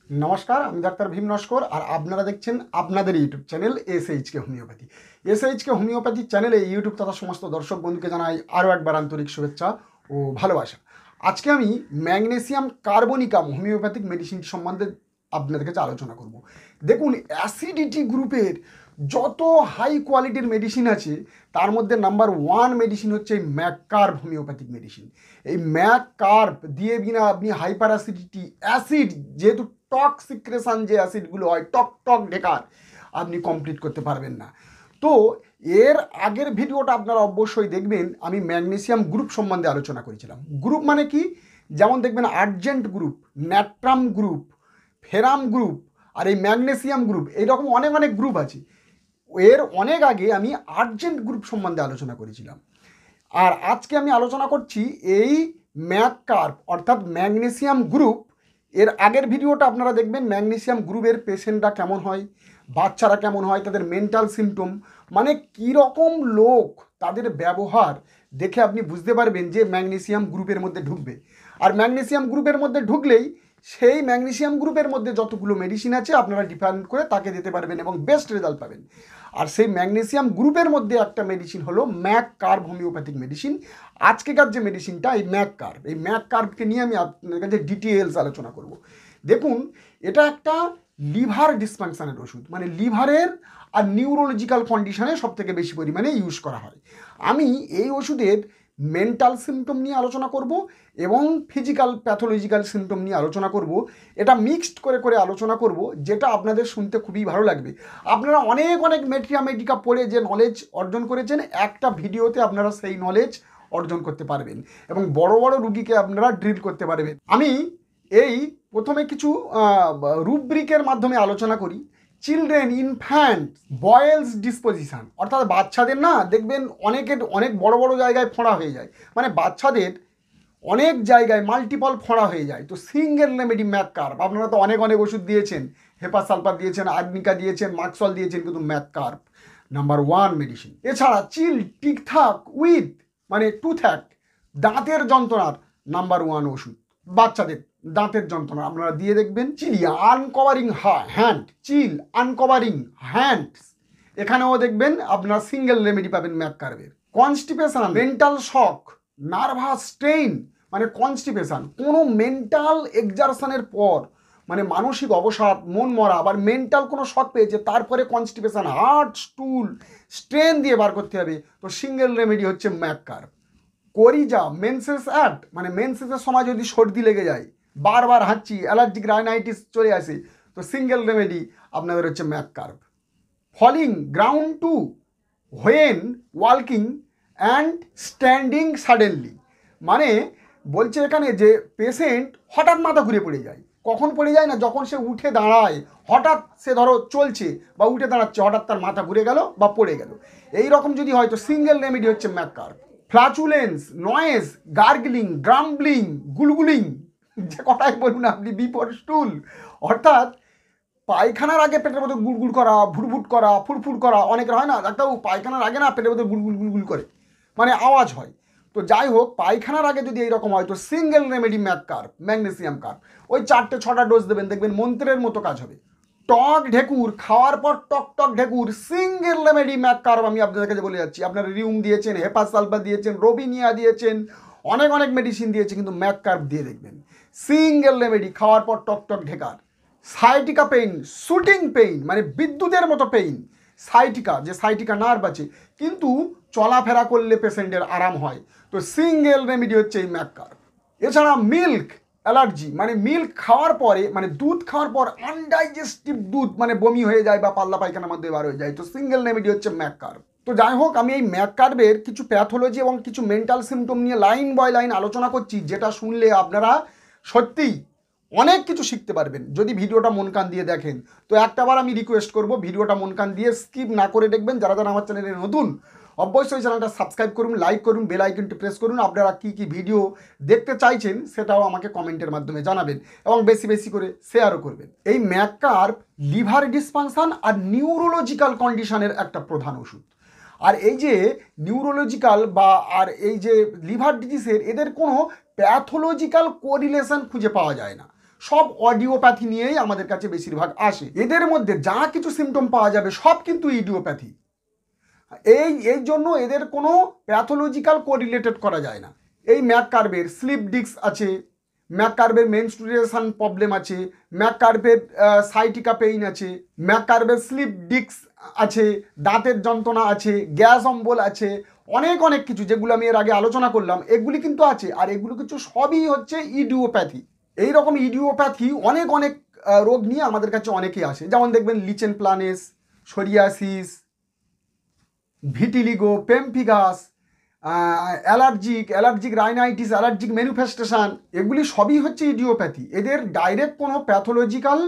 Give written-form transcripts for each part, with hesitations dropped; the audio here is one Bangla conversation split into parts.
নমস্কার, আমি ডাক্তার ভীম নস্কর আর আপনারা দেখছেন আপনাদের ইউটিউব চ্যানেল এসএইচকে হোমিওপ্যাথি। এসএইচকে হোমিওপ্যাথি চ্যানেলে ইউটিউব তথা সমস্ত দর্শক বন্ধুকে জানাই আরও একবার আন্তরিক শুভেচ্ছা ও ভালোবাসা। আজকে আমি ম্যাগনেসিয়াম কার্বনিকাম হোমিওপ্যাথিক মেডিসিন সম্বন্ধে আপনাদের কাছে আলোচনা করব। দেখুন, অ্যাসিডিটি গ্রুপের যত হাই কোয়ালিটির মেডিসিন আছে তার মধ্যে নাম্বার 1 মেডিসিন হচ্ছে এই ম্যাককার্ব হোমিওপ্যাথিক মেডিসিন। এই ম্যাককার্ব দিয়ে বিনা আপনি হাইপার অ্যাসিডিটি অ্যাসিড, যেহেতু টক সিক্রেশন যে অ্যাসিডগুলো হয় টক টক ঢেকার, আপনি কমপ্লিট করতে পারবেন না। তো এর আগের ভিডিওটা আপনারা অবশ্যই দেখবেন, আমি ম্যাগনেসিয়াম গ্রুপ সম্বন্ধে আলোচনা করেছিলাম। গ্রুপ মানে কি, যেমন দেখবেন argent group, natrum group, ferrum group আর এই ম্যাগনেসিয়াম গ্রুপ, এইরকম অনেক অনেক গ্রুপ আছে। এর অনেক আগে আমি আর্জেন্ট গ্রুপ সম্বন্ধে আলোচনা করেছিলাম। আর আজকে আমি আলোচনা করছি এই ম্যাককার্ব অর্থাৎ ম্যাগনেসিয়াম গ্রুপ। এর আগের ভিডিওটা আপনারা দেখবেন, ম্যাগনেসিয়াম গ্রুপের পেশেন্টরা কেমন হয়, বাচ্চারা কেমন হয়, তাদের মেন্টাল সিমটম, মানে কীরকম লোক, তাদের ব্যবহার দেখে আপনি বুঝতে পারবেন যে ম্যাগনেসিয়াম গ্রুপের মধ্যে ঢুকবে। আর ম্যাগনেসিয়াম গ্রুপের মধ্যে ঢুকলেই সেই ম্যাগনেসিয়াম গ্রুপের মধ্যে যতগুলো মেডিসিন আছে আপনারা ডিফারেন্ট করে তাকে দিতে পারবেন এবং বেস্ট রেজাল্ট পাবেন। আর সেই ম্যাগনেসিয়াম গ্রুপের মধ্যে একটা মেডিসিন হলো ম্যাককার্ব হোমিওপ্যাথিক মেডিসিন। আজকেকার যে মেডিসিনটা এই ম্যাককার্ব, এই ম্যাককার্বকে নিয়ে আমি আপনাদের কাছে ডিটেলস আলোচনা করব। দেখুন, এটা একটা লিভার ডিসফাংশনের ওষুধ, মানে লিভারের আর নিউরোলজিক্যাল কন্ডিশনে সবথেকে বেশি পরিমাণে ইউজ করা হয়। আমি এই ওষুধের মেন্টাল সিমটম নিয়ে আলোচনা করব এবং ফিজিক্যাল প্যাথোলজিক্যাল সিমটম নিয়ে আলোচনা করব। এটা মিক্সড করে করে আলোচনা করব, যেটা আপনাদের শুনতে খুবই ভালো লাগবে। আপনারা অনেক অনেক মেট্রিয়া মেডিকা পড়ে যে নলেজ অর্জন করেছেন, একটা ভিডিওতে আপনারা সেই নলেজ অর্জন করতে পারবেন এবং বড় বড় রুগীকে আপনারা ড্রিল করতে পারবেন। আমি এই প্রথমে কিছু রুব্রিকের মাধ্যমে আলোচনা করি। চিলড্রেন, ইনফ্যান্ট, বয়েলস ডিসপোজিশন, অর্থাৎ বাচ্চাদের না দেখবেন অনেকের অনেক বড় বড় জায়গায় ফোঁড়া হয়ে যায়, মানে বাচ্চাদের অনেক জায়গায় মাল্টিপল ফোঁড়া হয়ে যায়। তো সিঙ্গেল রেমেডি ম্যাককার্ব, আপনারা তো অনেক অনেক ওষুধ দিয়েছেন, হেপাসালফার দিয়েছেন, আর্নিকা দিয়েছেন, মাক্সল দিয়েছেন, কিন্তু ম্যাককার্ব নাম্বার 1 মেডিসিন। এছাড়া চিল টিকথাক উইথ মানে টুথ্যাক, দাঁতের যন্ত্রণার নাম্বার 1 ওষুধ। বাচ্চাদের দাঁতের যন্ত্রণা আপনারা দিয়ে দেখবেন। চিলি আনকভারিং হ্যান্ড, চিল আনকভারিং হ্যান্ডস, এখানেও দেখবেন আপনারা সিঙ্গেল রেমেডি পাবেন ম্যাককার্বের। কনস্টিপেশন, মেন্টাল শক, নার্ভাস স্ট্রেইন, মানে কনস্টিপেশন কোনো মেন্টাল এক্সারশনের পর, মানে মানসিক অবসাদ, মন মরা, আবার মেন্টাল কোনো শক পেয়েছে তারপরে কনস্টিপেশন, হার্ট স্টুল স্ট্রেন দিয়ে বার করতে হবে, তো সিঙ্গেল রেমেডি হচ্ছে ম্যাককার্ব। কোরিজা, মেন্সেস অ্যাক্ট, মানে মেন্সেসের সময় যদি সর্দি লেগে যায়, বারবার হাঁচি, অ্যালার্জিক রাইনাইটিস চলে আসে, তো সিঙ্গেল রেমেডি আপনাদের হচ্ছে mag carb. Falling ground to when ওয়ালকিং অ্যান্ড স্ট্যান্ডিং সাডেনলি, মানে বলছে এখানে যে পেশেন্ট হঠাৎ মাথা ঘুরে পড়ে যায়। কখন পড়ে যায় না, যখন সে উঠে দাঁড়ায়, হঠাৎ সে ধরো চলছে বা উঠে দাঁড়াচ্ছে, হঠাৎ তার মাথা ঘুরে গেল বা পড়ে গেল, এই রকম যদি হয় তো সিঙ্গেল রেমেডি হচ্ছে ম্যাককার্ব। ফ্লাচুলেন্স, নয়েজ, গার্গলিং, গ্রাম্বলিং, গুলগুলিং, যে কথাই বলুন আপনি, বিফোর স্টুল, অর্থাৎ পায়খানার আগে পেটের মধ্যে গুড়গুড় করা, ভুটভুট করা, ফুরফুর করা, অনেকের হয় না ডাক্তারবাবু পায়খানার আগে না পেটের মধ্যে গুড়গুড় গুড়গুড় করে, মানে আওয়াজ হয়। তো যাই হোক, পায়খানার আগে যদি এইরকম হয় তো সিঙ্গেল রেমেডি ম্যাককার্ব, ম্যাগনেসিয়াম কার্ব। ওই 4-6টা ডোজ দেবেন, দেখবেন মন্ত্রের মতো কাজ হবে। টক ঢেকুর, খাওয়ার পর টক টক ঢেকুর, সিঙ্গেল রেমেডি ম্যাককার্ব। আমি আপনাদের কাছে বলে যাচ্ছি, আপনারা রিউম দিয়েছেন, হেপাসালফার দিয়েছেন, রোবিনিয়া দিয়েছেন, অনেক অনেক মেডিসিন দিয়েছে, কিন্তু ম্যাককার্ব দিয়ে দেখবেন সিঙ্গেল রেমেডি, খাওয়ার পর টক টক ঢেকার। সাইটিকা পেইন, শুটিং পেইন, মানে বিদ্যুতের মতো পেইন, সাইটিকা, যে সাইটিকা নার্ভ আছে, কিন্তু চলাফেরা করলে পেশেন্টের আরাম হয়, তো সিঙ্গেল রেমেডি হচ্ছে এই ম্যাককার্ব। এছাড়া মিল্ক অ্যালার্জি, মানে মিল্ক খাওয়ার পরে, মানে দুধ খাওয়ার পর আনডাইজেস্টিভ দুধ, মানে বমি হয়ে যায় বা পাল্লা পায়খানার মধ্যে বার হয়ে যায়, তো সিঙ্গেল রেমেডি হচ্ছে ম্যাককার্ব। তো যাই হোক, আমি এই ম্যাককার্বের কিছু প্যাথোলজি এবং কিছু মেন্টাল সিমটম নিয়ে লাইন বাই লাইন আলোচনা করছি, যেটা শুনলে আপনারা সত্যিই অনেক কিছু শিখতে পারবেন যদি ভিডিওটা মন কান দিয়ে দেখেন। তো একটাবার আমি রিকোয়েস্ট করব, ভিডিওটা মন কান দিয়ে স্কিপ না করে দেখবেন। যারা যারা আমার চ্যানেলে নতুন, অবশ্যই চ্যানেলটা সাবস্ক্রাইব করুন, লাইক করুন, বেল আইকনটি প্রেস করুন। আপনারা কী কী ভিডিও দেখতে চাইছেন সেটাও আমাকে কমেন্টের মাধ্যমে জানাবেন এবং বেশি বেশি করে শেয়ারও করবেন। এই ম্যাককার্ব লিভার ডিসফাংশন আর নিউরোলজিক্যাল কন্ডিশনের একটা প্রধান ওষুধ। আর এই যে নিউরোলজিক্যাল বা আর এই যে লিভার ডিজিজের, এদের কোনো প্যাথোলজিক্যাল কোরিলেশন খুঁজে পাওয়া যায় না। সব অডিওপ্যাথি নিয়েই আমাদের কাছে বেশিরভাগ আসে। এদের মধ্যে যা কিছু সিমটম পাওয়া যাবে সব কিন্তু ইডিওপ্যাথি। এই জন্য এদের কোনো প্যাথোলজিক্যাল কোরিলেটেড করা যায় না। এই ম্যাককার্বের স্লিপ ডিস্ক আছে, ম্যাককার্বের মেনস্ট্রুয়েশন প্রবলেম আছে, ম্যাককার্বের সাইটিকা পেইন আছে, ম্যাককার্বের স্লিপ ডিস্ক আছে, দাঁতের যন্ত্রণা আছে, গ্যাস অম্বল আছে, অনেক অনেক কিছু যেগুলো আমি এর আগে আলোচনা করলাম এগুলি কিন্তু আছে। আর এগুলো কিছু সবই হচ্ছে ইডিওপ্যাথি। এইরকম ইডিওপ্যাথি অনেক অনেক রোগ নিয়ে আমাদের কাছে অনেকেই আসে। যেমন দেখবেন lichen planus, psoriasis, vitiligo, pemphigus, allergic rhinitis, allergic manifestation, এগুলি সবই হচ্ছে ইডিওপ্যাথি। এদের ডাইরেক্ট কোনো প্যাথোলজিক্যাল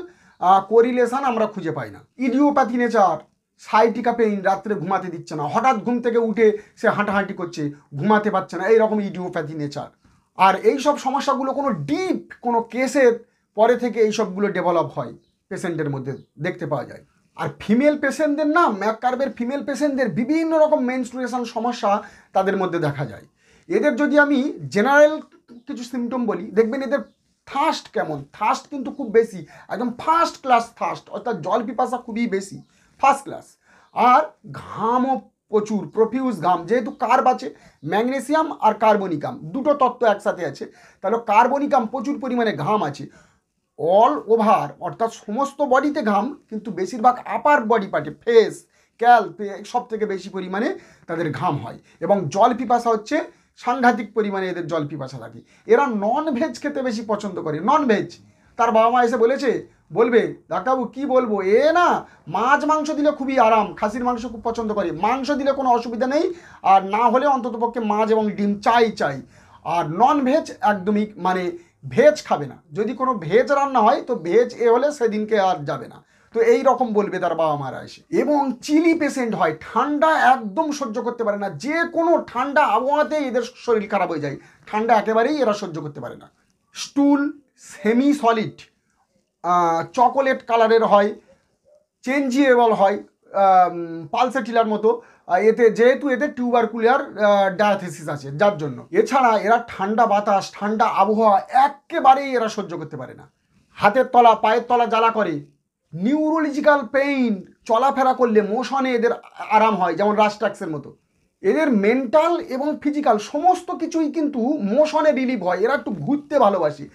কোরিলেশন আমরা খুঁজে পাই না। ইডিওপ্যাথি নেচার, সাইটিকা পেইন, রাত্রে ঘুমাতে দিচ্ছে না, হঠাৎ ঘুম থেকে উঠে সে হাঁটাহাঁটি করছে, ঘুমাতে পারছে না, এইরকম ইডিওপ্যাথি নেচার। আর এই সব সমস্যাগুলো কোনো ডিপ কোনো কেসের পরে থেকে এইসবগুলো ডেভেলপ হয়, পেশেন্টের মধ্যে দেখতে পাওয়া যায়। আর ফিমেল পেশেন্টদের না, ম্যাককার্বের ফিমেল পেশেন্টদের বিভিন্ন রকম মেনস্ট্রুয়েশন সমস্যা তাদের মধ্যে দেখা যায়। এদের যদি আমি জেনারেল কিছু সিমটম বলি, দেখবেন এদের থার্স্ট কেমন, থার্স্ট কিন্তু খুব বেশি, একদম ফার্স্ট ক্লাস থার্স্ট, অর্থাৎ জল পিপাসা খুবই বেশি, ফার্স্ট ক্লাস। আর ঘামও প্রচুর, প্রফিউজ ঘাম, যেহেতু কার্ব আছে, ম্যাগনেসিয়াম আর কার্বনিকাম দুটো তত্ত্ব একসাথে আছে, তাহলে কার্বনিকাম প্রচুর পরিমাণে ঘাম আছে অল ওভার, অর্থাৎ সমস্ত বডিতে ঘাম, কিন্তু বেশিরভাগ আপার বডি পার্টে, ফেস, ক্যাল্প, সব থেকে বেশি পরিমাণে তাদের ঘাম হয়। এবং জল পিপাসা হচ্ছে সাংঘাতিক পরিমাণে এদের জল পিপাসা থাকে। এরা নন ভেজ খেতে বেশি পছন্দ করে। নন ভেজ, তার বাবা মা এসে বলবে ডাক্তারবাবু কী বলবো, না মাছ মাংস দিলে খুবই আরাম, খাসির মাংস খুব পছন্দ করে, মাংস দিলে কোনো অসুবিধা নেই, আর না হলে অন্ততপক্ষে মাছ এবং ডিম চাই। আর নন ভেজ একদমই মানে ভেজ খাবে না, যদি কোনো ভেজ রান্না হয় তো ভেজ হলে সেদিনকে আর যাবে না। তো এই রকম বলবে তার বাবা মারা এসে। এবং চিলি পেশেন্ট হয়, ঠান্ডা একদম সহ্য করতে পারে না, যে কোনো ঠান্ডা আবহাওয়াতেই এদের শরীর খারাপ হয়ে যায়, ঠান্ডা একেবারেই এরা সহ্য করতে পারে না। স্টুল সেমি সলিড, চকোলেট কালারের হয়, চেঞ্জেবল হয়, পালসেটিলার মতো। যেহেতু এতে টিউবারকুলার ডায়াথেসিস আছে যার জন্য। এছাড়া এরা ঠান্ডা বাতাস, ঠান্ডা আবহাওয়া একেবারেই এরা সহ্য করতে পারে না। হাতের তলা, পায়ের তলা জ্বালা করে, নিউরোলজিক্যাল পেইন, চলাফেরা করলে মোশনে এদের আরাম হয়, যেমন রাস্টাক্সের মতো। এদের মেন্টাল এবং ফিজিক্যাল সমস্ত কিছুই কিন্তু মোশনে রিলিভ হয়, এরা একটু ঘুরতে ভালোবাসে।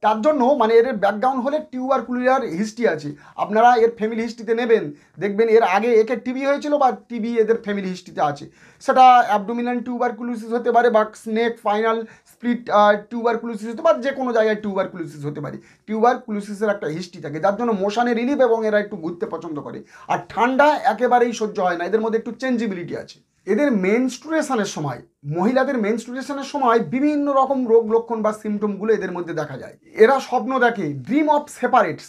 তার জন্য মানে এর ব্যাকগ্রাউন্ড হলে টিউবারকুলার হিস্ট্রি আছে, আপনারা এর ফ্যামিলি হিস্ট্রিতে নেবেন, দেখবেন এর আগে একে টিবি হয়েছিল বা টিবি এদের ফ্যামিলি হিস্ট্রিতে আছে। সেটা অ্যাবডোমিনাল টিউবারকুলোসিস হতে পারে, বা স্নেক ফাইনাল স্প্লিট টিউবারকুলোসিস হতে পারে, যে কোনো জায়গায় টিউবারকুলোসিস হতে পারে। টিউবারকুলোসিসের একটা হিস্ট্রি থাকে, যার জন্য মোশনে রিলিফ এবং এরা একটু ঘুরতে পছন্দ করে। আর ঠান্ডা একেবারেই সহ্য হয় না, এদের মধ্যে একটু চেঞ্জেবিলিটি আছে। এদের মেনস্ট্রুয়েশনের সময়, মহিলাদের মেনস্ট্রুয়েশনের সময় বিভিন্ন রকম রোগ লক্ষণ বা সিমটমগুলো এদের মধ্যে দেখা যায়। এরা স্বপ্ন দেখে, ড্রিম অফ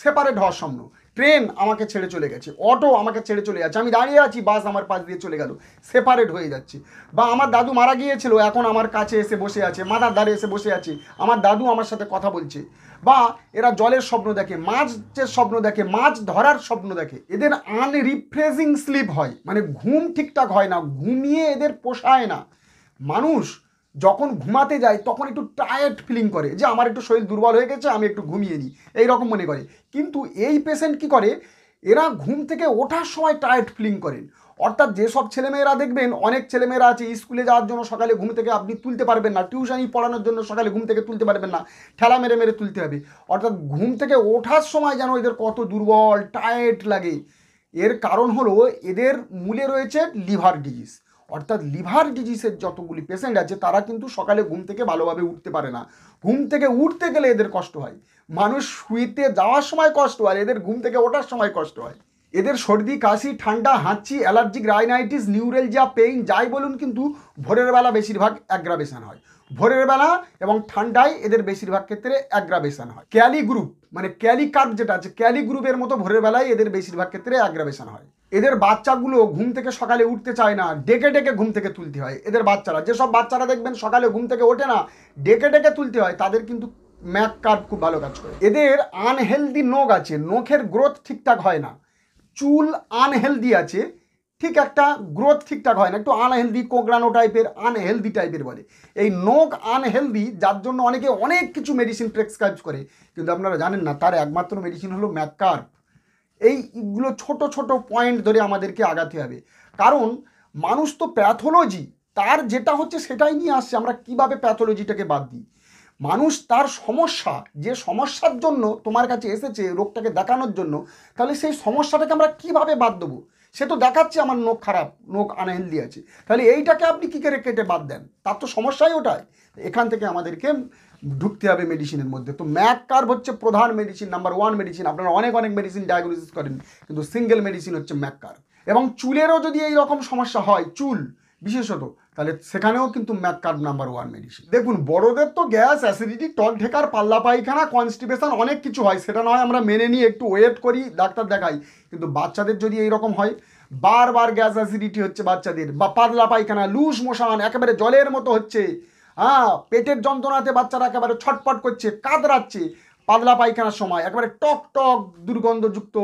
সেপারেট হওয়ার স্বপ্ন। ট্রেন আমাকে ছেড়ে চলে গেছে, অটো আমাকে ছেড়ে চলে যাচ্ছে, আমি দাঁড়িয়ে আছি, বাস আমার পাশ দিয়ে চলে গেল, সেপারেট হয়ে যাচ্ছে। বা আমার দাদু মারা গিয়েছিল, এখন আমার কাছে এসে বসে আছে, মাথার ধারে এসে বসে আছে, আমার দাদু আমার সাথে কথা বলছে। বা এরা জলের স্বপ্ন দেখে, মাছের স্বপ্ন দেখে, মাছ ধরার স্বপ্ন দেখে। এদের আনরিফ্রেশিং স্লিপ হয়, মানে ঘুম ঠিকঠাক হয় না, ঘুমিয়ে এদের পোষায় না। মানুষ যখন ঘুমাতে যায় তখন একটু টায়ার্ড ফিলিং করে, যে আমার একটু শরীর দুর্বল হয়ে গেছে, আমি একটু ঘুমিয়ে নিই, এইরকম মনে করে। কিন্তু এই পেশেন্ট কি করে, এরা ঘুম থেকে ওঠার সময় টায়ার্ড ফিলিং করেন। অর্থাৎ যেসব ছেলেমেয়েরা দেখবেন, অনেক ছেলেমেয়েরা আছে স্কুলে যাওয়ার জন্য সকালে ঘুম থেকে আপনি তুলতে পারবেন না, টিউশনি পড়ানোর জন্য সকালে ঘুম থেকে তুলতে পারবেন না, ঠেলা মেরে মেরে তুলতে হবে। অর্থাৎ ঘুম থেকে ওঠার সময় যেন এদের কত দুর্বল, টায়ার্ড লাগে। এর কারণ হলো এদের মূলে রয়েছে লিভার ডিজিজ। অর্থাৎ লিভার ডিজিজের যতগুলি পেশেন্ট আছে তারা কিন্তু সকালে ঘুম থেকে ভালোভাবে উঠতে পারে না। ঘুম থেকে উঠতে গেলে এদের কষ্ট হয়, মানুষ শুইতে যাওয়ার সময় কষ্ট হয়, এদের ঘুম থেকে ওঠার সময় কষ্ট হয়। এদের সর্দি, কাশি, ঠান্ডা, হাঁচি, অ্যালার্জিক রাইনাইটিস, নিউরেলজিয়া পেইন যাই বলুন, কিন্তু ভোরের বেলা বেশিরভাগ অ্যাগ্রাভেশন হয়। ভোরের বেলা এবং ঠান্ডায় এদের বেশিরভাগ ক্ষেত্রে অ্যাগ্রাভেশন হয়। ক্যালি গ্রুপ মানে ক্যালি কার্ভ যেটা আছে, ক্যালি গ্রুপের মতো ভোরের বেলায় এদের বেশিরভাগ ক্ষেত্রে অ্যাগ্রাভেশন হয়। এদের বাচ্চাগুলো ঘুম থেকে সকালে উঠতে চায় না, ডেকে ডেকে ঘুম থেকে তুলতে হয়। এদের বাচ্চারা, যেসব বাচ্চারা দেখবেন সকালে ঘুম থেকে ওঠে না, ডেকে ডেকে তুলতে হয়, তাদের কিন্তু ম্যাক কার্ভ খুব ভালো কাজ করে। এদের আনহেলদি নখ আছে, নখের গ্রোথ ঠিকঠাক হয় না। চুল আনহেলদি আছে, ঠিক একটা গ্রোথ ঠিকঠাক হয় না, একটু আনহেলদি, কোঁকড়ানো টাইপের, আনহেলদি টাইপের বলে। এই নোক আনহেলদি, যার জন্য অনেকে অনেক কিছু মেডিসিন প্রেসক্রাইব করে, কিন্তু আপনারা জানেন না তার একমাত্র মেডিসিন হলো ম্যাককার্ব। এইগুলো ছোট ছোট পয়েন্ট ধরে আমাদেরকে আগাতে হবে, কারণ মানুষ তো প্যাথোলজি, তার যেটা হচ্ছে সেটাই নিয়ে আসছে, আমরা কিভাবে প্যাথোলজিটাকে বাদ দিই। মানুষ তার সমস্যা, যে সমস্যার জন্য তোমার কাছে এসেছে রোগটাকে দেখানোর জন্য, তাহলে সেই সমস্যাটাকে আমরা কিভাবে বাদ দেবো? সে তো দেখাচ্ছে আমার নখ খারাপ, নখ আনহেলদি আছে, তাহলে এইটাকে আপনি কী করে কেটে বাদ দেন? তার তো সমস্যাই ওটাই। এখান থেকে আমাদেরকে ঢুকতে হবে মেডিসিনের মধ্যে। তো ম্যাককার্ব হচ্ছে প্রধান মেডিসিন, নাম্বার 1 মেডিসিন। আপনারা অনেক অনেক মেডিসিন ডায়াগনোসিস করেন, কিন্তু সিঙ্গেল মেডিসিন হচ্ছে ম্যাককার্ব। এবং চুলেরও যদি এই রকম সমস্যা হয়, চুল বিশেষত, তাহলে সেখানেও কিন্তু ম্যাককার্ব নাম্বার 1 মেডিসিন। দেখুন, বড়দের তো গ্যাস, অ্যাসিডিটি, টক ঢেকার, পাল্লা পায়খানা, কনস্টিপেশন অনেক কিছু হয়, সেটা নয় আমরা মেনে নিয়ে একটু ওয়েট করি, ডাক্তার দেখাই। কিন্তু বাচ্চাদের যদি এইরকম হয়, বারবার গ্যাস অ্যাসিডিটি হচ্ছে বাচ্চাদের, বা পাতলা পায়খানা, লুজ মোশন, একেবারে জলের মতো হচ্ছে, হ্যাঁ, পেটের যন্ত্রণাতে বাচ্চারা একেবারে ছটপট করছে, কাতরাচ্ছে পাতলা পায়খানার সময়, একেবারে টক টক দুর্গন্ধযুক্ত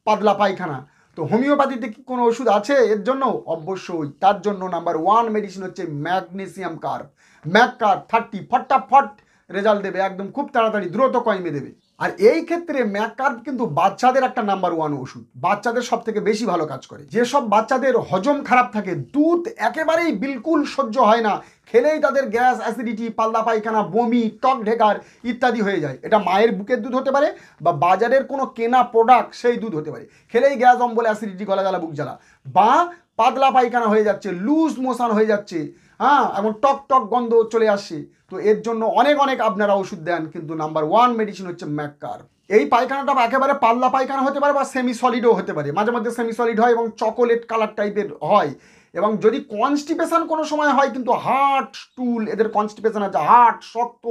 পাতলা পায়খানা, তো হোমিওপ্যাথিতে কি কোনো ওষুধ আছে এর জন্য? অবশ্যই। তার জন্য নাম্বার 1 মেডিসিন হচ্ছে ম্যাগনেসিয়াম কার্ব। ম্যাককার্ব 30 ফটাফট রেজাল্ট দেবে, একদম খুব তাড়াতাড়ি দ্রুত কমে দেবে। আর এই ক্ষেত্রে ম্যাককার্ব কিন্তু বাচ্চাদের একটা নাম্বার 1 ওষুধ, বাচ্চাদের সব থেকে বেশি ভালো কাজ করে। যেসব বাচ্চাদের হজম খারাপ থাকে, দুধ একেবারেই বিলকুল সহ্য হয় না, খেলেই তাদের গ্যাস, অ্যাসিডিটি, পাতলা পায়খানা, বমি, টক ঢেকার ইত্যাদি হয়ে যায়। এটা মায়ের বুকের দুধ হতে পারে, বা বাজারের কোনো কেনা প্রোডাক্ট সেই দুধ হতে পারে। খেলেই গ্যাস, অম্বল, অ্যাসিডিটি, গলা জ্বালা, বুক জ্বালা, বা পাতলা পায়খানা হয়ে যাচ্ছে, লুজ মোশন হয়ে যাচ্ছে, হ্যাঁ, এমন টক টক গন্ধ চলে আসছে। তো এর জন্য অনেক অনেক আপনারা ওষুধ দেন, কিন্তু নাম্বার 1 মেডিসিন হচ্ছে ম্যাককার্ব। এই পায়খানাটা একেবারে পাতলা পায়খানা হতে পারে, বা সেমি সলিডও হতে পারে, মাঝে মধ্যে সেমি সলিড হয় এবং চকোলেট কালার টাইপের হয়। এবং যদি কনস্টিপেশন কোনো সময় হয়, কিন্তু হার্ট স্টুল, এদের কনস্টিপেশন আছে, হার্ট শক্ত,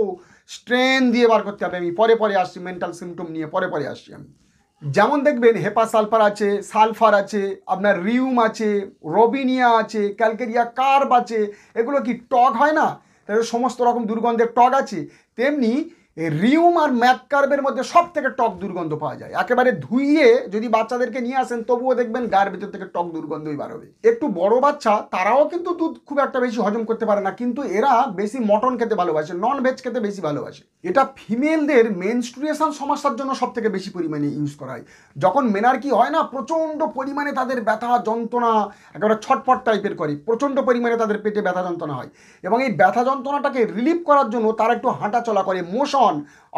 স্ট্রেন দিয়ে বার করতে হবে। আমি পরে আসছি, মেন্টাল সিমটম নিয়ে পরে আসছি আমি। যেমন দেখবেন হেপা সালফার আছে, সালফার আছে, আপনার রিউম আছে, রবিনিয়া আছে, ক্যালকেরিয়া কার্ব আছে, এগুলো কি টক হয় না? তাদের সমস্ত রকম দুর্গন্ধের টক আছে। তেমনি রিউম আর ম্যাককার্বের মধ্যে সব থেকে টক দুর্গন্ধ পাওয়া যায়। একেবারে ধুইয়ে যদি বাচ্চাদেরকে নিয়ে আসেন, তবুও দেখবেন গায়ের ভিতর থেকে টক দুর্গন্ধই বার হবে। একটু বড় বাচ্চা, তারাও কিন্তু দুধ খুব একটা বেশি হজম করতে পারে না, কিন্তু এরা বেশি মটন খেতে ভালোবাসে, নন ভেজ খেতে বেশি ভালোবাসে। এটা ফিমেলদের মেনস্ট্রুয়েশন সমস্যার জন্য সব থেকে বেশি পরিমাণে ইউজ করা হয়। যখন মেনার্কি হয় না, প্রচণ্ড পরিমাণে তাদের ব্যথা যন্ত্রণা একেবারে ছটফট টাইপের করে, প্রচণ্ড পরিমাণে তাদের পেটে ব্যথা যন্ত্রণা হয়, এবং এই ব্যথা যন্ত্রণাটাকে রিলিফ করার জন্য তারা একটু হাঁটা চলা করে, মোশন,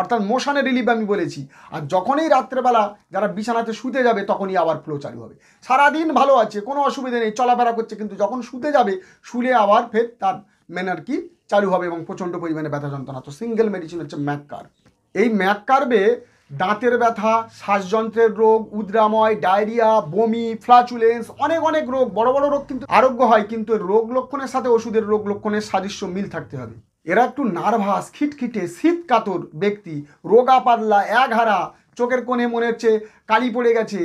অর্থাৎ মোশনের রিলিফ আমি বলেছি। আর যখনই রাত্রেবেলা যারা বিছানাতে শুতে যাবে, তখনই আবার ফ্লো চালু হবে। সারাদিন ভালো আছে, কোনো অসুবিধা নেই, চলাফেরা করছে, কিন্তু যখন শুতে যাবে, শুলে আবার ফের তার মেনার্কি চালু হবে এবং প্রচণ্ড পরিমাণে ব্যথা যন্ত্রণা। তো সিঙ্গেল মেডিসিন হচ্ছে ম্যাককার্ব। এই ম্যাককার্বে দাঁতের ব্যথা, শ্বাসযন্ত্রের রোগ, উদ্রাময়, ডায়রিয়া, বমি, ফ্লাচুলেন্স, অনেক অনেক রোগ, বড় বড় রোগ কিন্তু আরোগ্য হয়, কিন্তু রোগ লক্ষণের সাথে ওষুধের রোগ লক্ষণের সাদৃশ্য মিল থাকতে হবে। এরা একটু নার্ভাস, খিটখিটে, শীত কাতর ব্যক্তি, রোগা পাতলা, একহারা, চোখের কোণে মনে হচ্ছে কালি পড়ে গেছে,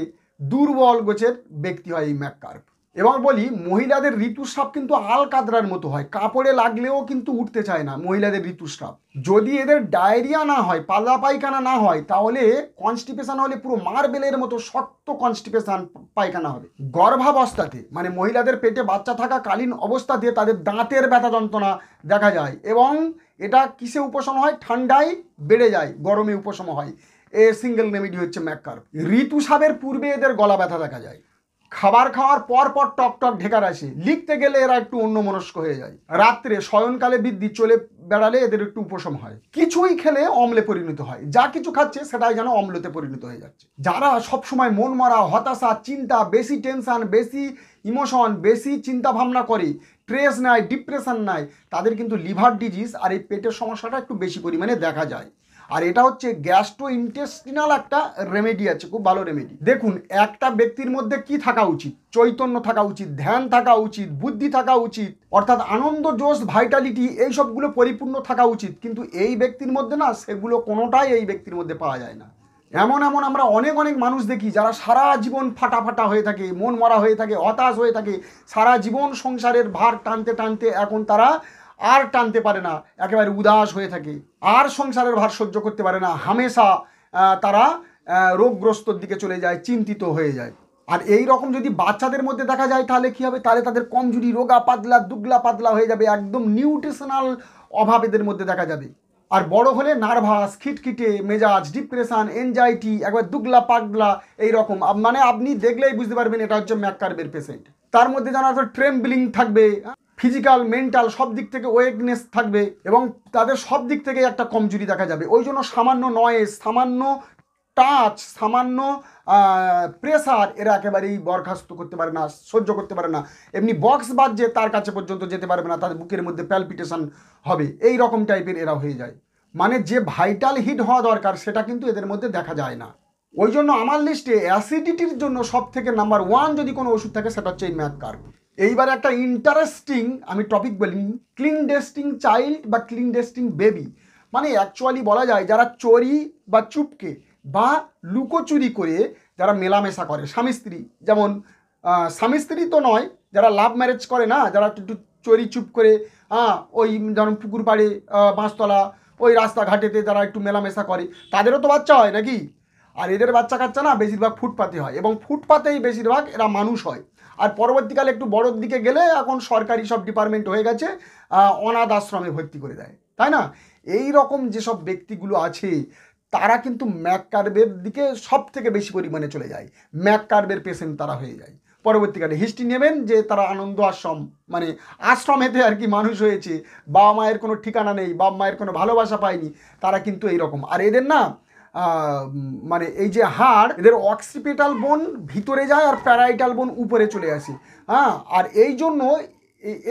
দুর্বল গোছের ব্যক্তি হয় এই ম্যাককার্ব। এবং বলি, মহিলাদের ঋতুস্রাব কিন্তু আলকাতরার মতো হয়, কাপড়ে লাগলেও কিন্তু উঠতে চায় না মহিলাদের ঋতুস্রাব। যদি এদের ডায়রিয়া না হয়, পাতলা পায়খানা না হয়, তাহলে কনস্টিপেশন হলে পুরো মার্বেলের মতো শক্ত কনস্টিপেশন পায়খানা হবে। গর্ভাবস্থাতে, মানে মহিলাদের পেটে বাচ্চা থাকাকালীন অবস্থাতে তাদের দাঁতের ব্যথা যন্ত্রণা দেখা যায়, এবং এটা কিসে উপশম হয়? ঠান্ডায় বেড়ে যায়, গরমে উপশম হয়। এ সিঙ্গেল রেমেডি হচ্ছে ম্যাককার্ব। ঋতুস্রাবের পূর্বে এদের গলা ব্যথা দেখা যায়, খাবার খাওয়ার পর পর টক টক ঢেকার আসে, লিখতে গেলে এরা একটু অন্যমনস্ক হয়ে যায়, রাত্রে শয়নকালে বৃদ্ধি, চলে বেড়ালে এদের একটু উপশম হয়, কিছুই খেলে অম্লে পরিণত হয়, যা কিছু খাচ্ছে সেটাই যেন অম্লতে পরিণত হয়ে যাচ্ছে। যারা সবসময় মন মরা, হতাশা, চিন্তা, বেশি টেনশন, বেশি ইমোশন, বেশি চিন্তা ভাবনা করে, স্ট্রেস নেয়, ডিপ্রেশন নেয়, তাদের কিন্তু লিভার ডিজিজ আর এই পেটের সমস্যাটা একটু বেশি পরিমাণে দেখা যায়। আর এটা হচ্ছে গ্যাস্ট্রো ইন্টেস্টিনাল একটা রেমেডি আছে, খুব ভালো রেমেডি। দেখুন, একটা ব্যক্তির মধ্যে কি থাকা উচিত? চৈতন্য থাকা উচিত, ধ্যান থাকা উচিত, বুদ্ধি থাকা উচিত, অর্থাৎ আনন্দ, জোশ, ভাইটালিটি, এই সবগুলো পরিপূর্ণ থাকা উচিত। কিন্তু এই ব্যক্তির মধ্যে না, সেগুলো কোনোটাই এই ব্যক্তির মধ্যে পাওয়া যায় না। এমন এমন আমরা অনেক অনেক মানুষ দেখি, যারা সারা জীবন ফাটা হয়ে থাকে, মন মরা হয়ে থাকে, হতাশ হয়ে থাকে, সারা জীবন সংসারের ভার টানতে টানতে এখন তারা আর টানতে পারে না, একেবারে উদাস হয়ে থাকে, আর সংসারের ভার সহ্য করতে পারে না, হামেশা তারা রোগগ্রস্তর দিকে চলে যায়, চিন্তিত হয়ে যায়। আর এই রকম যদি বাচ্চাদের মধ্যে দেখা যায় তাহলে কী হবে, তাহলে তাদের কমজোরি, রোগা পাতলা, দুগলা পাতলা হয়ে যাবে, একদম নিউট্রিশনাল অভাব এদের মধ্যে দেখা যাবে। আর বড় হলে নার্ভাস, খিটখিটে মেজাজ, ডিপ্রেশন, এনজাইটি, একবার দুগলা পাগলা এইরকম, মানে আপনি দেখলেই বুঝতে পারবেন এটা হচ্ছে ম্যাককার্বের পেশেন্ট। তার মধ্যে যেন ট্রেমব্লিং থাকবে, ফিজিক্যাল মেন্টাল সব দিক থেকে ওয়েকনেস থাকবে, এবং তাদের সব দিক থেকে একটা কমজোরি দেখা যাবে। ওই জন্য সামান্য নয়েজ, সামান্য টাচ, সামান্য প্রেসার এরা একেবারেই বরখাস্ত করতে পারে না, সহ্য করতে পারে না। এমনি বক্স বাজছে তার কাছে পর্যন্ত যেতে পারবে না, তাদের বুকের মধ্যে প্যালপিটেশন হবে, এই রকম টাইপের এরা হয়ে যায়। মানে যে ভাইটাল হিট হওয়া দরকার সেটা কিন্তু এদের মধ্যে দেখা যায় না। ওই জন্য আমার লিস্টে অ্যাসিডিটির জন্য সব থেকে নাম্বার 1 যদি কোনো ওষুধ থাকে সেটা হচ্ছে এই ম্যাককার্ব। এইবার একটা ইন্টারেস্টিং আমি টপিক বলি, ক্লিনডেস্টিং চাইল্ড বা ক্লিনডেস্টিং বেবি। মানে অ্যাকচুয়ালি বলা যায় যারা চোরি বা চুপকে বা লুকোচুরি করে যারা মেলামেশা করে স্বামী স্ত্রী, যেমন স্বামী স্ত্রী তো নয়, যারা লাভ ম্যারেজ করে না, যারা একটু চোরি চুপ করে ওই যেমন পুকুর পাড়ে, বাঁশতলা, ওই রাস্তাঘাটেতে যারা একটু মেলামেশা করে, তাদেরও তো বাচ্চা হয় নাকি? আর এদের বাচ্চা কাচ্চা না বেশিরভাগ ফুটপাতে হয়, এবং ফুটপাতেই বেশিরভাগ এরা মানুষ হয়। আর পরবর্তীকালে একটু বড়োর দিকে গেলে এখন সরকারি সব ডিপার্টমেন্ট হয়ে গেছে, অনাথ আশ্রমে ভর্তি করে দেয়, তাই না? এই রকম যেসব ব্যক্তিগুলো আছে তারা কিন্তু ম্যাককার্বের দিকে সব থেকে বেশি পরিমাণে চলে যায়, ম্যাককার্বের পেশেন্ট তারা হয়ে যায়। পরবর্তীকালে হিস্ট্রি নেবেন যে তারা আনন্দ আশ্রম, মানে আশ্রমেতে আর কি মানুষ হয়েছে, বাবা মায়ের কোনো ঠিকানা নেই, বাবা মায়ের কোনো ভালোবাসা পায়নি, তারা কিন্তু এইরকম। আর এদের না মানে এই যে হাড়, এদের অক্সিপিটাল বোন ভিতরে যায় আর প্যারাইটাল বোন উপরে চলে আসে, আর এই জন্য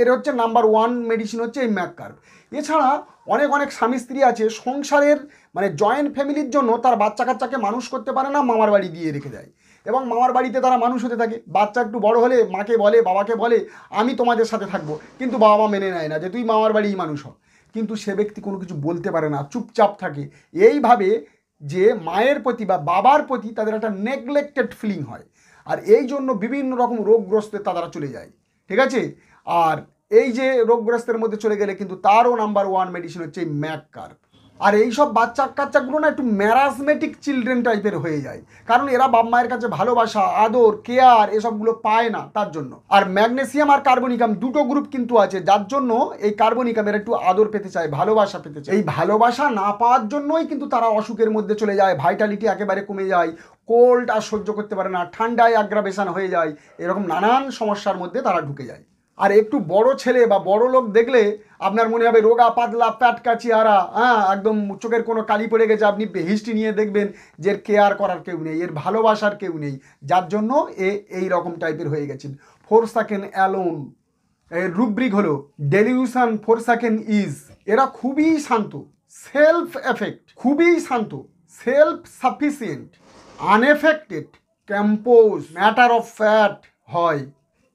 এর হচ্ছে নাম্বার 1 মেডিসিন হচ্ছে এই ম্যাককার্ব। এছাড়া অনেক অনেক স্বামী স্ত্রী আছে সংসারের, মানে জয়েন্ট ফ্যামিলির জন্য তার বাচ্চা কাচ্চাকে মানুষ করতে পারে না, মামার বাড়ি দিয়ে রেখে দেয়, এবং মামার বাড়িতে তারা মানুষ হতে থাকে। বাচ্চা একটু বড় হলে মাকে বলে, বাবাকে বলে আমি তোমাদের সাথে থাকবো, কিন্তু বাবা মা মেনে নেয় না যে তুই মামার বাড়িই মানুষ হ, কিন্তু সে ব্যক্তি কোনো কিছু বলতে পারে না, চুপচাপ থাকে। এইভাবে যে মায়ের প্রতি বা বাবার প্রতি তাদের একটা নেগলেক্টেড ফিলিং হয়, আর এই জন্য বিভিন্ন রকম রোগগ্রস্তে তারা চলে যায়, ঠিক আছে? আর এই যে রোগগ্রস্তের মধ্যে চলে গেলে কিন্তু তারও নাম্বার 1 মেডিসিন হচ্ছে এই ম্যাককার্ব। আর এই সব বাচ্চা কাচ্চাগুলো না একটু ম্যারাজমেটিক চিলড্রেন টাইপের হয়ে যায়, কারণ এরা বাবা মায়ের কাছে ভালোবাসা, আদর, কেয়ার এসবগুলো পায় না তার জন্য। আর ম্যাগনেসিয়াম আর কার্বনিকাম দুটো গ্রুপ কিন্তু আছে, যার জন্য এই কার্বনিকামের একটু আদর পেতে চায়, ভালোবাসা পেতে চায়। এই ভালোবাসা না পাওয়ার জন্যই কিন্তু তারা অসুখের মধ্যে চলে যায়, ভাইটালিটি একেবারে কমে যায়, কোল্ড আর সহ্য করতে পারে না, ঠান্ডায় অ্যাগ্রাভেশন হয়ে যায়, এরকম নানান সমস্যার মধ্যে তারা ঢুকে যায়। আর একটু বড় ছেলে বা বড় লোক দেখলে আপনার মনে হবে রোগা পাতলা, প্যাটকা চেহারা, একদম চোখের কোনো কালি পড়ে গেছে, আপনি হিস্ট্রি নিয়ে দেখবেন যে এর কেয়ার করার কেউ নেই, এর ভালোবাসার কেউ নেই, যার জন্য এই রকম টাইপের হয়ে গেছেন। ফোরসাকেন অ্যালোন এর রুব্রিক হলো ডেলিউশন, ফোরসাকেন ইজ। এরা খুবই শান্ত, সেলফ এফেক্ট, খুবই শান্ত, self sufficient, unaffected, compose, matter of fact হয়।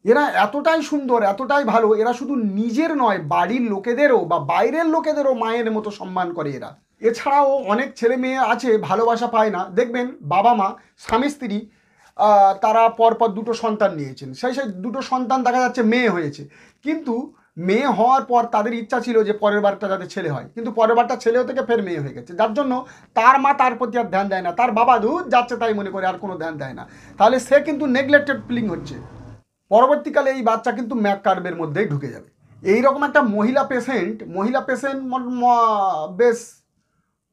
এরা এতটাই সুন্দর, এতটাই ভালো, এরা শুধু নিজের নয় বাড়ির লোকেদেরও বা বাইরের লোকেদেরও মায়ের মতো সম্মান করে এরা। এছাড়াও অনেক ছেলে মেয়ে আছে ভালোবাসা পায় না, দেখবেন বাবা মা স্বামী স্ত্রী তারা পরপর দুটো সন্তান নিয়েছেন, সেই দুটো সন্তান দেখা যাচ্ছে মেয়ে হয়েছে, কিন্তু মেয়ে হওয়ার পর তাদের ইচ্ছা ছিল যে পরের বারটা যাতে ছেলে হয়, কিন্তু পরের বারটা ছেলেও থেকে ফের মেয়ে হয়ে গেছে, যার জন্য তার মা তার প্রতি আর ধ্যান দেয় না, তার বাবা দুধ যাচ্ছে তাই মনে করে আর কোনো ধ্যান দেয় না, তাহলে সে কিন্তু নেগলেক্টেড ফিলিং হচ্ছে। পরবর্তীকালে এই বাচ্চা কিন্তু ম্যাককার্বের মধ্যেই ঢুকে যাবে। এইরকম একটা মহিলা পেশেন্ট বেশ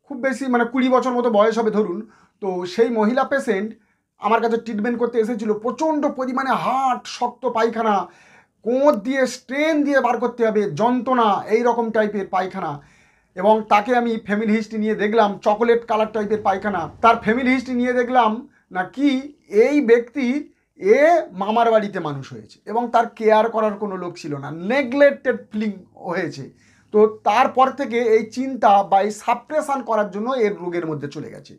খুব বেশি মানে 20 বছর মতো বয়স হবে ধরুন, তো সেই মহিলা পেশেন্ট আমার কাছে ট্রিটমেন্ট করতে এসেছিল। প্রচণ্ড পরিমাণে হার্ট, শক্ত পায়খানা, কোঁত দিয়ে স্ট্রেন দিয়ে বার করতে হবে, যন্ত্রণা, এই রকম টাইপের পায়খানা, এবং তাকে আমি ফ্যামিলি হিস্ট্রি নিয়ে দেখলাম চকোলেট কালার টাইপের পায়খানা। তার ফ্যামিলি হিস্ট্রি নিয়ে দেখলাম না কি এই ব্যক্তি মামার বাড়িতে মানুষ হয়েছে এবং তার কেয়ার করার কোনো লোক ছিল না, নেগলেক্টেড ফিলিং হয়েছে। তো তারপর থেকে এই চিন্তা বা এই সাপ্রেশন করার জন্য এর রোগের মধ্যে চলে গেছে।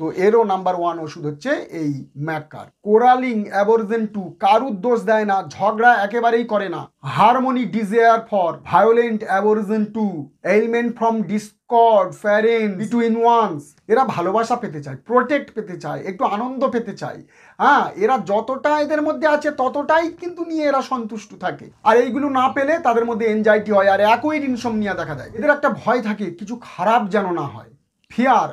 তো এরও নাম্বার 1 ওষুধ হচ্ছে এই ম্যাককার্ব। কোরালিং অ্যাবরজেন 2 কারুর দোষ দেয় না, ঝগড়া একেবারেই করে না। Harmony desire for violent aversion 2 element from discord foreign between ones. এরা ভালোবাসা পেতে চায়, প্রোটেক্ট পেতে চায়, একটু আনন্দ পেতে চায়। এরা যতটা এদের মধ্যে আছে ততটাই কিন্তু নিয়ে এরা সন্তুষ্ট থাকে, আর এইগুলো না পেলে তাদের মধ্যে এনজাইটি হয় আর একই ইনসমনিয়া দেখা দেয়। এদের একটা ভয় থাকে কিছু খারাপ যেন না হয়, ফিয়ার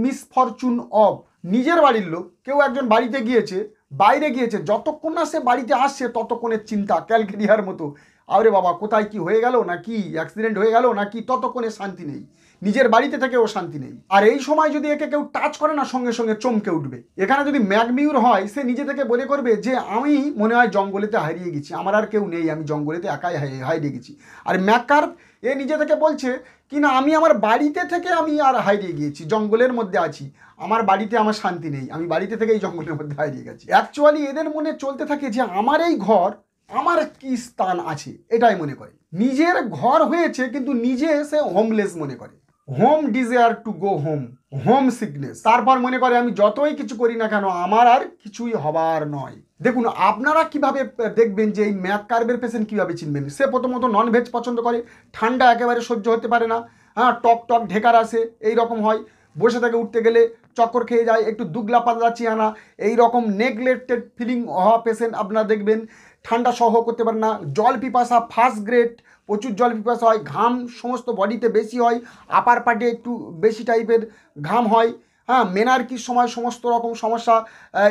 মিসফরচুন অফ। নিজের বাড়ির লোক কেউ একজন বাড়িতে গিয়েছে, বাইরে গিয়েছে, যতক্ষণ না সে বাড়িতে আসছে ততক্ষণের চিন্তা ক্যালকেরিয়ার মতো, আরে বাবা কোথায় কি হয়ে গেল, না কি অ্যাক্সিডেন্ট হয়ে গেল, না কি, ততক্ষণে শান্তি নেই, নিজের বাড়িতে থেকেও শান্তি নেই। আর এই সময় যদি একে কেউ টাচ করে না, সঙ্গে সঙ্গে চমকে উঠবে। এখানে যদি ম্যাগমিউর হয়, সে নিজে থেকে বলে করবে যে আমি মনে হয় জঙ্গলেতে হারিয়ে গেছি, আমার আর কেউ নেই, আমি জঙ্গলেতে একাই হারিয়ে গেছি। আর ম্যাককার্ভ এ নিজে থেকে বলছে কি না, আমি আমার বাড়িতে থেকে আমি আর হারিয়ে গিয়েছি, জঙ্গলের মধ্যে আছি, আমার বাড়িতে আমার শান্তি নেই, আমি বাড়িতে থেকে এই জঙ্গলের মধ্যে হারিয়ে গেছি। অ্যাকচুয়ালি এদের মনে চলতে থাকে যে আমার এই ঘর, আমার কি স্থান আছে, এটাই মনে করে। নিজের ঘর হয়েছে কিন্তু নিজে সে হোমলেস মনে করে। Home desire to go home, home sickness. তারপর মনে করে আমি যতই কিছু করি না কেন আমার আর কিছুই হবার নয়। দেখুন আপনারা কিভাবে দেখবেন যে এই ম্যাককার্ভের পেশেন্ট কীভাবে চিনবেন। সে প্রথমত ননভেজ পছন্দ করে, ঠান্ডা একেবারে সহ্য হতে পারে না, হ্যাঁ টক টক ঢেকার আসে, এই রকম হয়, বসে থেকে উঠতে গেলে চক্কর খেয়ে যায়, একটু দুগলা পাতলা চিয়ানা, এই রকম নেগলেক্টেড ফিলিং হওয়া পেশেন্ট আপনারা দেখবেন। ঠান্ডা সহ করতে পারে না, জল পিপাসা ফার্স্ট গ্রেড, প্রচুর জল পিপাসা হয়, ঘাম সমস্ত বডিতে বেশি হয়, আপার পার্টে একটু বেশি টাইপের ঘাম হয়, হ্যাঁ মেনার্কির সময় সমস্ত রকম সমস্যা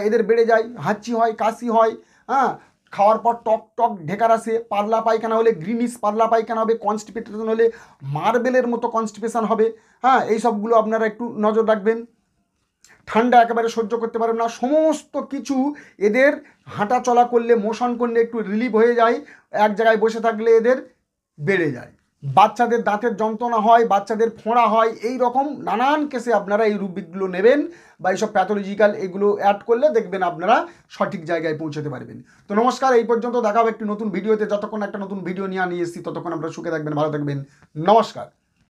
এদের বেড়ে যায়, হাঁচি হয়, কাশি হয়, হ্যাঁ খাওয়ার পর টক টক ঢেকার আসে, পাতলা পায়খানা হলে গ্রিনিশ পাতলা পায়খানা হবে, কনস্টিপেশন হলে মার্বেলের মতো কনস্টিপেশন হবে, হ্যাঁ এই সবগুলো আপনারা একটু নজর রাখবেন। ঠান্ডা একেবারে সহ্য করতে পারবে না, সমস্ত কিছু এদের হাঁটা চলা করলে, মোশন করলে একটু রিলিফ হয়ে যায়, এক জায়গায় বসে থাকলে এদের বেড়ে যায়। বাচ্চাদের দাঁতের যন্ত্রণা হয়, বাচ্চাদের ফোঁড়া হয়, এই রকম নানান কেসে আপনারা এই রুবিকগুলো নেবেন বা এইসব প্যাথোলজিক্যাল এগুলো অ্যাড করলে দেখবেন আপনারা সঠিক জায়গায় পৌঁছতে পারবেন। তো নমস্কার, এই পর্যন্ত দেখা হবে একটি নতুন ভিডিওতে। যতক্ষণ একটা নতুন ভিডিও নিয়ে এসেছি ততক্ষণ আপনারা সুখে থাকবেন, ভালো থাকবেন, নমস্কার।